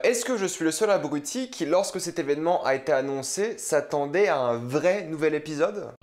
Est-ce que je suis le seul abruti qui, lorsque cet événement a été annoncé, s'attendait à un vrai nouvel épisode ?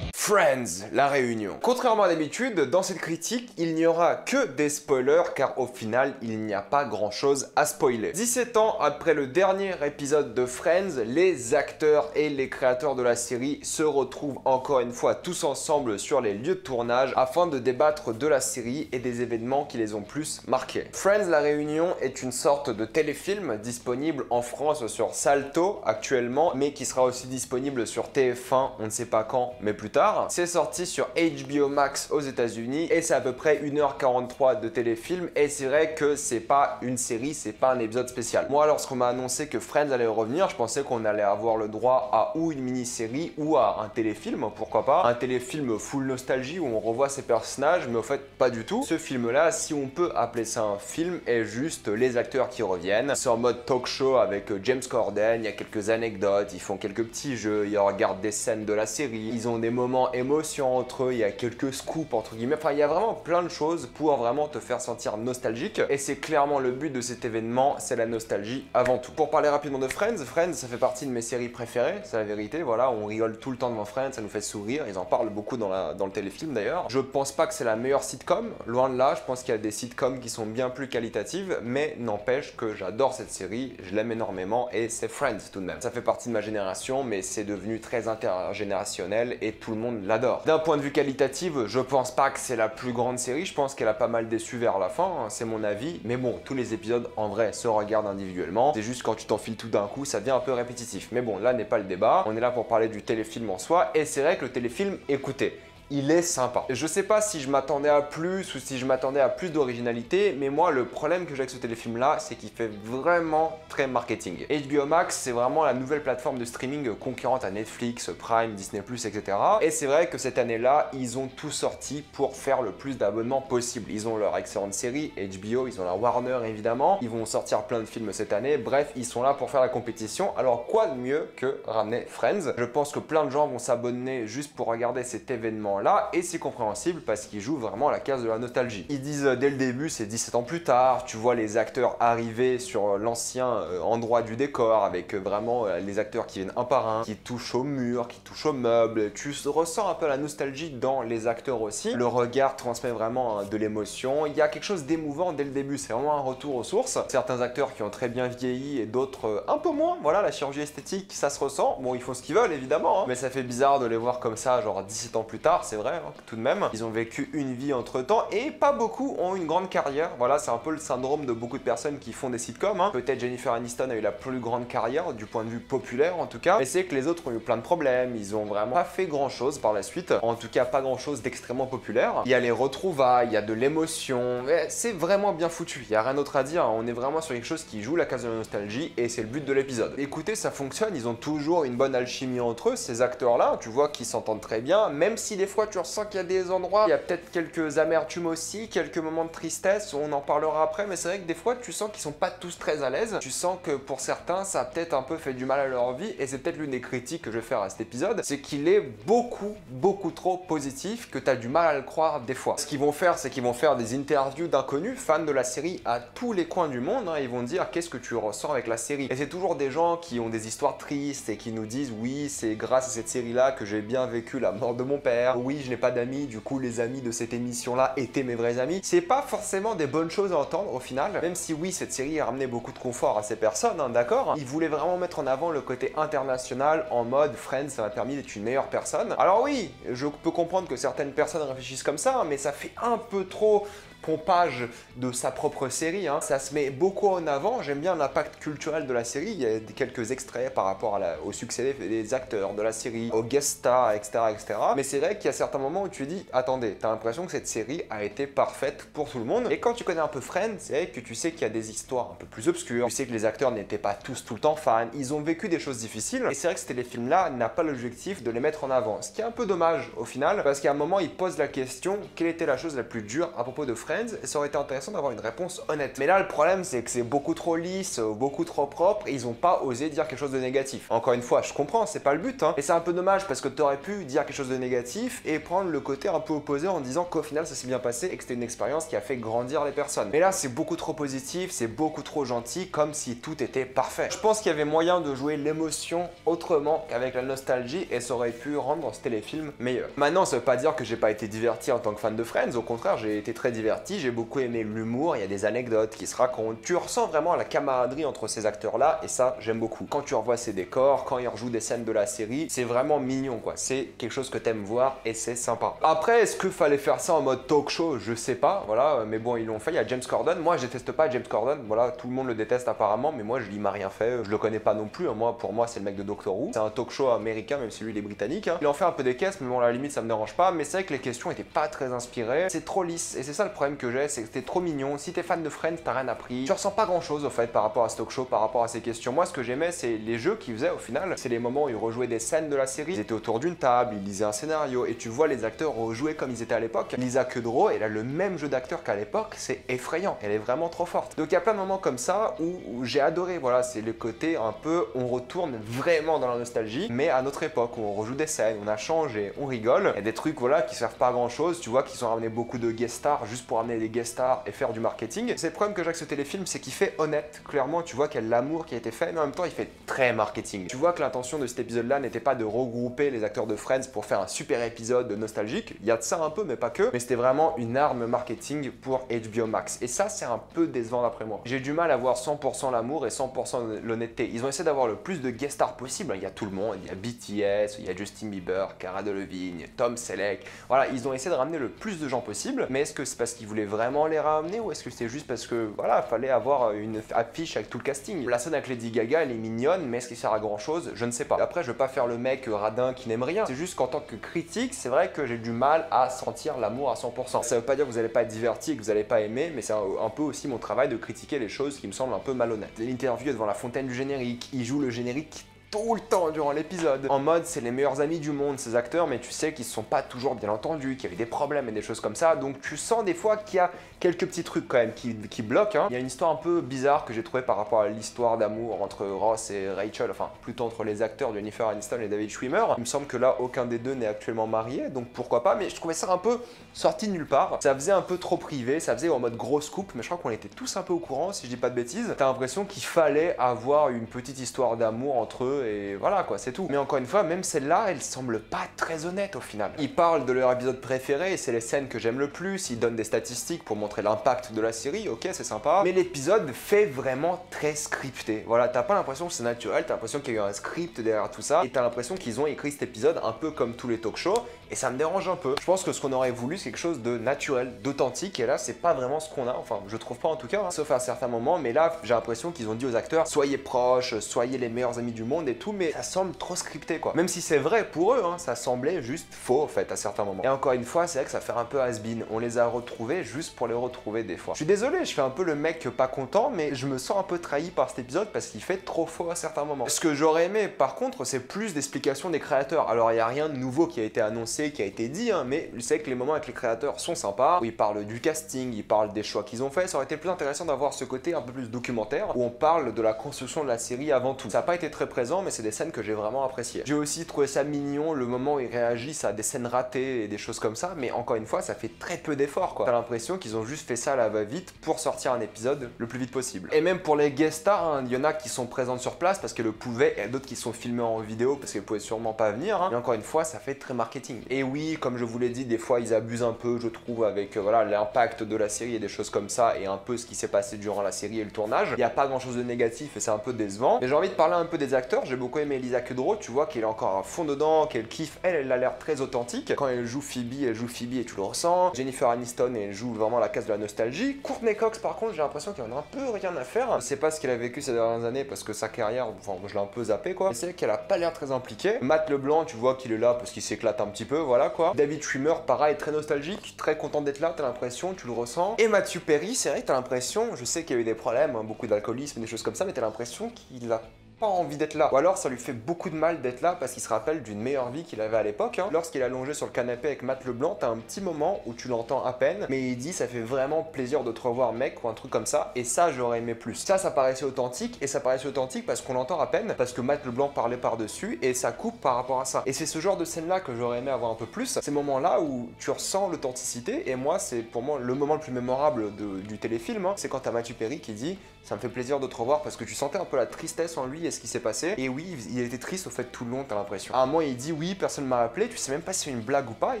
Friends, la réunion. Contrairement à d'habitude, dans cette critique, il n'y aura que des spoilers car au final, il n'y a pas grand chose à spoiler. 17 ans après le dernier épisode de Friends, les acteurs et les créateurs de la série se retrouvent encore une fois tous ensemble sur les lieux de tournage afin de débattre de la série et des événements qui les ont plus marqués. Friends, la réunion est une sorte de téléfilm disponible en France sur Salto actuellement, mais qui sera aussi disponible sur TF1, on ne sait pas quand, mais plus tard. C'est sorti sur HBO Max aux États-Unis et c'est à peu près 1h43 de téléfilm et c'est vrai que c'est pas une série, c'est pas un épisode spécial. Moi, lorsqu'on m'a annoncé que Friends allait revenir, je pensais qu'on allait avoir le droit à ou une mini-série ou à un téléfilm, pourquoi pas. Un téléfilm full nostalgie où on revoit ses personnages, mais au fait, pas du tout. Ce film-là, si on peut appeler ça un film, est juste les acteurs qui reviennent. C'est en mode talk show avec James Corden, il y a quelques anecdotes, ils font quelques petits jeux, ils regardent des scènes de la série, ils ont des moments émotions entre eux, il y a quelques scoops entre guillemets, enfin il y a vraiment plein de choses pour vraiment te faire sentir nostalgique et c'est clairement le but de cet événement, c'est la nostalgie avant tout. Pour parler rapidement de Friends, ça fait partie de mes séries préférées, c'est la vérité, voilà, on rigole tout le temps devant Friends, ça nous fait sourire, ils en parlent beaucoup dans le téléfilm d'ailleurs. Je pense pas que c'est la meilleure sitcom, loin de là, je pense qu'il y a des sitcoms qui sont bien plus qualitatives, mais n'empêche que j'adore cette série, je l'aime énormément et c'est Friends tout de même. Ça fait partie de ma génération, mais c'est devenu très intergénérationnel et tout le monde l'adore. D'un point de vue qualitatif, je pense pas que c'est la plus grande série, je pense qu'elle a pas mal déçu vers la fin, hein, c'est mon avis, mais bon, tous les épisodes en vrai se regardent individuellement, c'est juste quand tu t'enfiles tout d'un coup, ça devient un peu répétitif. Mais bon, là n'est pas le débat, on est là pour parler du téléfilm en soi, et c'est vrai que le téléfilm, écoutez, il est sympa. Je sais pas si je m'attendais à plus ou si je m'attendais à plus d'originalité, mais moi le problème que j'ai avec ce téléfilm là, c'est qu'il fait vraiment très marketing. HBO Max, c'est vraiment la nouvelle plateforme de streaming concurrente à Netflix, Prime, Disney+, etc. Et c'est vrai que cette année-là, ils ont tout sorti pour faire le plus d'abonnements possible. Ils ont leur excellente série, HBO, ils ont la Warner évidemment, ils vont sortir plein de films cette année, bref, ils sont là pour faire la compétition. Alors quoi de mieux que ramener Friends? Je pense que plein de gens vont s'abonner juste pour regarder cet événement là et c'est compréhensible parce qu'ils jouent vraiment à la case de la nostalgie. Ils disent dès le début c'est 17 ans plus tard, tu vois les acteurs arriver sur l'ancien endroit du décor avec vraiment les acteurs qui viennent un par un, qui touchent au mur, qui touchent aux meubles, tu ressens un peu la nostalgie dans les acteurs aussi, le regard transmet vraiment de l'émotion, il y a quelque chose d'émouvant dès le début, c'est vraiment un retour aux sources. Certains acteurs qui ont très bien vieilli et d'autres un peu moins, voilà, la chirurgie esthétique ça se ressent, bon ils font ce qu'ils veulent évidemment, hein, mais ça fait bizarre de les voir comme ça genre 17 ans plus tard, c'est vrai, hein, tout de même. Ils ont vécu une vie entre temps et pas beaucoup ont une grande carrière. Voilà, c'est un peu le syndrome de beaucoup de personnes qui font des sitcoms. Hein. Peut-être Jennifer Aniston a eu la plus grande carrière du point de vue populaire en tout cas. Mais c'est que les autres ont eu plein de problèmes. Ils ont vraiment pas fait grand chose par la suite. En tout cas, pas grand chose d'extrêmement populaire. Il y a les retrouvailles, il y a de l'émotion. C'est vraiment bien foutu. Il y a rien d'autre à dire. On est vraiment sur quelque chose qui joue la case de la nostalgie et c'est le but de l'épisode. Écoutez, ça fonctionne. Ils ont toujours une bonne alchimie entre eux, ces acteurs-là. Tu vois qu'ils s'entendent très bien, même si des fois tu ressens qu'il y a des endroits, il y a peut-être quelques amertumes aussi, quelques moments de tristesse, on en parlera après, mais c'est vrai que des fois tu sens qu'ils sont pas tous très à l'aise, tu sens que pour certains ça a peut-être un peu fait du mal à leur vie, et c'est peut-être l'une des critiques que je vais faire à cet épisode, c'est qu'il est beaucoup trop positif, que tu as du mal à le croire des fois. Ce qu'ils vont faire, c'est qu'ils vont faire des interviews d'inconnus, fans de la série à tous les coins du monde, hein, ils vont dire qu'est-ce que tu ressens avec la série, et c'est toujours des gens qui ont des histoires tristes et qui nous disent oui c'est grâce à cette série là que j'ai bien vécu la mort de mon père, oui je n'ai pas d'amis, du coup les amis de cette émission là étaient mes vrais amis. C'est pas forcément des bonnes choses à entendre au final, même si oui cette série a ramené beaucoup de confort à ces personnes, hein, d'accord. Ils voulaient vraiment mettre en avant le côté international en mode Friends ça m'a permis d'être une meilleure personne. Alors oui, je peux comprendre que certaines personnes réfléchissent comme ça, hein, mais ça fait un peu trop pompage de sa propre série, hein. Ça se met beaucoup en avant, j'aime bien l'impact culturel de la série, il y a quelques extraits par rapport au succès des acteurs de la série, aux guest stars, etc. Mais c'est vrai qu'il y a certains moments où tu dis, attendez, t'as l'impression que cette série a été parfaite pour tout le monde, et quand tu connais un peu Friends, c'est vrai que tu sais qu'il y a des histoires un peu plus obscures, tu sais que les acteurs n'étaient pas tous tout le temps fans, ils ont vécu des choses difficiles, et c'est vrai que ce téléfilm-là n'a pas l'objectif de les mettre en avant, ce qui est un peu dommage au final, parce qu'à un moment, ils posent la question, quelle était la chose la plus dure à propos de Friends, et ça aurait été intéressant d'avoir une réponse honnête. Mais là, le problème, c'est que c'est beaucoup trop lisse, beaucoup trop propre, et ils ont pas osé dire quelque chose de négatif. Encore une fois, je comprends, c'est pas le but, hein. Et c'est un peu dommage parce que t'aurais pu dire quelque chose de négatif, et prendre le côté un peu opposé en disant qu'au final ça s'est bien passé et que c'était une expérience qui a fait grandir les personnes. Mais là c'est beaucoup trop positif, c'est beaucoup trop gentil, comme si tout était parfait. Je pense qu'il y avait moyen de jouer l'émotion autrement qu'avec la nostalgie et ça aurait pu rendre ce téléfilm meilleur. Maintenant ça veut pas dire que j'ai pas été diverti en tant que fan de Friends, au contraire j'ai été très diverti, j'ai beaucoup aimé l'humour, il y a des anecdotes qui se racontent, tu ressens vraiment la camaraderie entre ces acteurs là et ça j'aime beaucoup. Quand tu revois ces décors, quand ils rejouent des scènes de la série, c'est vraiment mignon quoi, c'est quelque chose que t'aimes voir et c'est sympa. Après est-ce qu'il fallait faire ça en mode talk show, je sais pas, voilà, mais bon ils l'ont fait, il y a James Corden, moi je déteste pas James Corden, voilà, tout le monde le déteste apparemment, mais moi il m'a rien fait, je le connais pas non plus, hein. Moi pour moi c'est le mec de Doctor Who, c'est un talk show américain même si lui il est britannique, hein. Il en fait un peu des caisses mais bon à la limite ça me dérange pas, mais c'est vrai que les questions étaient pas très inspirées, c'est trop lisse et c'est ça le problème que j'ai, c'est que c'était trop mignon, si t'es fan de Friends t'as rien appris, tu ressens pas grand chose au fait par rapport à ce talk show, par rapport à ces questions. Moi ce que j'aimais c'est les jeux qu'ils faisaient au final, c'est les moments où ils rejouaient des scènes de la série, ils étaient autour d'une table, ils lisaient un scénario et tu vois les acteurs rejouer comme ils étaient à l'époque. Lisa Kudrow, elle a le même jeu d'acteur qu'à l'époque, c'est effrayant, elle est vraiment trop forte. Donc il y a plein de moments comme ça où j'ai adoré, voilà, c'est le côté un peu, on retourne vraiment dans la nostalgie, mais à notre époque, où on rejoue des scènes, on a changé, on rigole, il y a des trucs voilà qui servent pas à grand chose, tu vois qu'ils ont ramené beaucoup de guest stars juste pour amener des guest stars et faire du marketing. C'est le problème que j'ai avec ce téléfilm, c'est qu'il fait honnête, clairement tu vois qu'il y a de l'amour qui a été fait, mais en même temps il fait très marketing. Tu vois que l'intention de cet épisode là n'était pas de regrouper les acteurs de Friends pour faire un super épisode nostalgique, il y a de ça un peu mais pas que, mais c'était vraiment une arme marketing pour HBO Max. Et ça c'est un peu décevant d'après moi. J'ai du mal à voir 100% l'amour et 100% l'honnêteté. Ils ont essayé d'avoir le plus de guest stars possible, il y a tout le monde, il y a BTS, il y a Justin Bieber, Cara Delevingne, Tom Selleck, voilà, ils ont essayé de ramener le plus de gens possible, mais est-ce que c'est parce qu'ils voulaient vraiment les ramener ou est-ce que c'est juste parce que voilà, fallait avoir une affiche avec tout le casting. La scène avec Lady Gaga elle est mignonne, mais est-ce qu'il sert à grand chose? Je ne sais pas. Après je veux pas faire le mec radin qui n'aime rien, c'est juste qu'en tant que critique, c'est vrai que j'ai du mal à sentir l'amour à 100%. Ça veut pas dire que vous allez pas être diverti et que vous allez pas aimer, mais c'est un peu aussi mon travail de critiquer les choses qui me semblent un peu malhonnêtes. L'interview est devant la fontaine du générique, il joue le générique tout le temps durant l'épisode. En mode, c'est les meilleurs amis du monde, ces acteurs, mais tu sais qu'ils se sont pas toujours bien entendus, qu'il y avait des problèmes et des choses comme ça, donc tu sens des fois qu'il y a quelques petits trucs quand même qui bloquent, hein. Il y a une histoire un peu bizarre que j'ai trouvé par rapport à l'histoire d'amour entre Ross et Rachel, enfin plutôt entre les acteurs Jennifer Aniston et David Schwimmer. Il me semble que là, aucun des deux n'est actuellement marié, donc pourquoi pas, mais je trouvais ça un peu sorti de nulle part. Ça faisait un peu trop privé, ça faisait en mode grosse coupe, mais je crois qu'on était tous un peu au courant, si je dis pas de bêtises. T'as l'impression qu'il fallait avoir une petite histoire d'amour entre eux et voilà quoi, c'est tout. Mais encore une fois, même celle-là, elle semble pas très honnête au final. Ils parlent de leur épisode préféré et c'est les scènes que j'aime le plus, ils donnent des statistiques pour montrer l'impact de la série, ok c'est sympa, mais l'épisode fait vraiment très scripté. Voilà, t'as pas l'impression que c'est naturel, t'as l'impression qu'il y a eu un script derrière tout ça et t'as l'impression qu'ils ont écrit cet épisode un peu comme tous les talk shows et ça me dérange un peu. Je pense que ce qu'on aurait voulu c'est quelque chose de naturel, d'authentique et là c'est pas vraiment ce qu'on a, enfin je trouve pas en tout cas, hein, sauf à certains moments, mais là j'ai l'impression qu'ils ont dit aux acteurs soyez proches, soyez les meilleurs amis du monde et tout, mais ça semble trop scripté quoi. Même si c'est vrai pour eux, hein, ça semblait juste faux en fait à certains moments. Et encore une fois, c'est vrai que ça fait un peu has-been. On les a retrouvés juste pour les retrouver des fois. Je suis désolé, je fais un peu le mec pas content, mais je me sens un peu trahi par cet épisode parce qu'il fait trop faux à certains moments. Ce que j'aurais aimé par contre, c'est plus d'explications des créateurs. Alors il n'y a rien de nouveau qui a été annoncé, qui a été dit, hein, mais je sais que les moments avec les créateurs sont sympas, où ils parlent du casting, ils parlent des choix qu'ils ont fait. Ça aurait été plus intéressant d'avoir ce côté un peu plus documentaire, où on parle de la construction de la série avant tout. Ça n'a pas été très présent, mais c'est des scènes que j'ai vraiment appréciées. J'ai aussi trouvé ça mignon, le moment où ils réagissent à des scènes ratées et des choses comme ça, mais encore une fois, ça fait très peu d'efforts quoi. T'as l'impression qu'ils ont juste fait ça à la va-vite pour sortir un épisode le plus vite possible. Et même pour les guest stars, hein, il y en a qui sont présentes sur place parce qu'elles le pouvaient, et d'autres qui sont filmés en vidéo parce qu'elles pouvaient sûrement pas venir, hein. Mais encore une fois, ça fait très marketing. Et oui, comme je vous l'ai dit, des fois ils abusent un peu, je trouve, avec voilà l'impact de la série et des choses comme ça, et un peu ce qui s'est passé durant la série et le tournage. Il n'y a pas grand chose de négatif et c'est un peu décevant. Mais j'ai envie de parler un peu des acteurs. J'ai beaucoup aimé Lisa Kudrow, tu vois qu'elle est encore à fond dedans, qu'elle kiffe. Elle a l'air très authentique. Quand elle joue Phoebe et tu le ressens. Jennifer Aniston, elle joue vraiment la case de la nostalgie. Courtney Cox, par contre, j'ai l'impression qu'il en a un peu rien à faire. Je sais pas ce qu'elle a vécu ces dernières années parce que sa carrière, enfin, je l'ai un peu zappé quoi. C'est qu'elle a pas l'air très impliquée. Matt LeBlanc, tu vois qu'il est là parce qu'il s'éclate un petit peu, voilà quoi. David Schwimmer, pareil, très nostalgique, très content d'être là, t'as l'impression, tu le ressens. Et Matthew Perry, c'est vrai que t'as l'impression, je sais qu'il y a eu des problèmes, hein, beaucoup d'alcoolisme, des choses comme ça, mais t'as l'impression qu'il a pas envie d'être là. Ou alors ça lui fait beaucoup de mal d'être là parce qu'il se rappelle d'une meilleure vie qu'il avait à l'époque. Lorsqu'il est allongé sur le canapé avec Matt LeBlanc, t'as un petit moment où tu l'entends à peine, mais il dit ça fait vraiment plaisir de te revoir mec ou un truc comme ça, et ça j'aurais aimé plus. Ça paraissait authentique, et ça paraissait authentique parce qu'on l'entend à peine, parce que Matt LeBlanc parlait par-dessus, et ça coupe par rapport à ça. Et c'est ce genre de scène là que j'aurais aimé avoir un peu plus, ces moments là où tu ressens l'authenticité, et moi c'est pour moi le moment le plus mémorable du téléfilm, c'est quand t'as Matthew Perry qui dit ça me fait plaisir de te revoir, parce que tu sentais un peu la tristesse en lui et ce qui s'est passé, et oui il était triste au fait tout le long, t'as l'impression. À un moment il dit oui personne m'a appelé, tu sais même pas si c'est une blague ou pas, et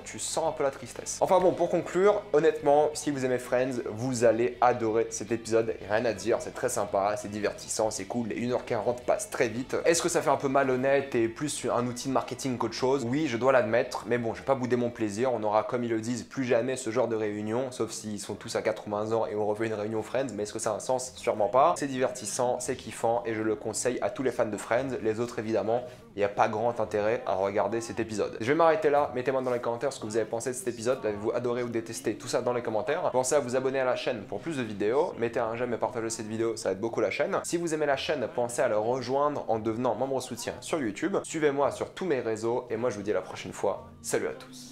tu sens un peu la tristesse. Enfin bon, pour conclure, honnêtement, si vous aimez Friends, vous allez adorer cet épisode, rien à dire, c'est très sympa, c'est divertissant, c'est cool, les 1h40 passent très vite. Est-ce que ça fait un peu malhonnête et plus un outil de marketing qu'autre chose? Oui, je dois l'admettre, mais bon, je vais pas bouder mon plaisir, on aura, comme ils le disent, plus jamais ce genre de réunion, sauf s'ils sont tous à 80 ans et on refait une réunion Friends, mais est-ce que ça a un sens? Sûrement pas. C'est divertissant, c'est kiffant, et je le conseille à tous les fans de Friends, les autres évidemment, il n'y a pas grand intérêt à regarder cet épisode. Je vais m'arrêter là, mettez-moi dans les commentaires ce que vous avez pensé de cet épisode, l'avez-vous adoré ou détesté, tout ça dans les commentaires. Pensez à vous abonner à la chaîne pour plus de vidéos, mettez un j'aime et partagez cette vidéo, ça aide beaucoup la chaîne. Si vous aimez la chaîne, pensez à la rejoindre en devenant membre soutien sur YouTube. Suivez-moi sur tous mes réseaux, et moi je vous dis à la prochaine fois, salut à tous.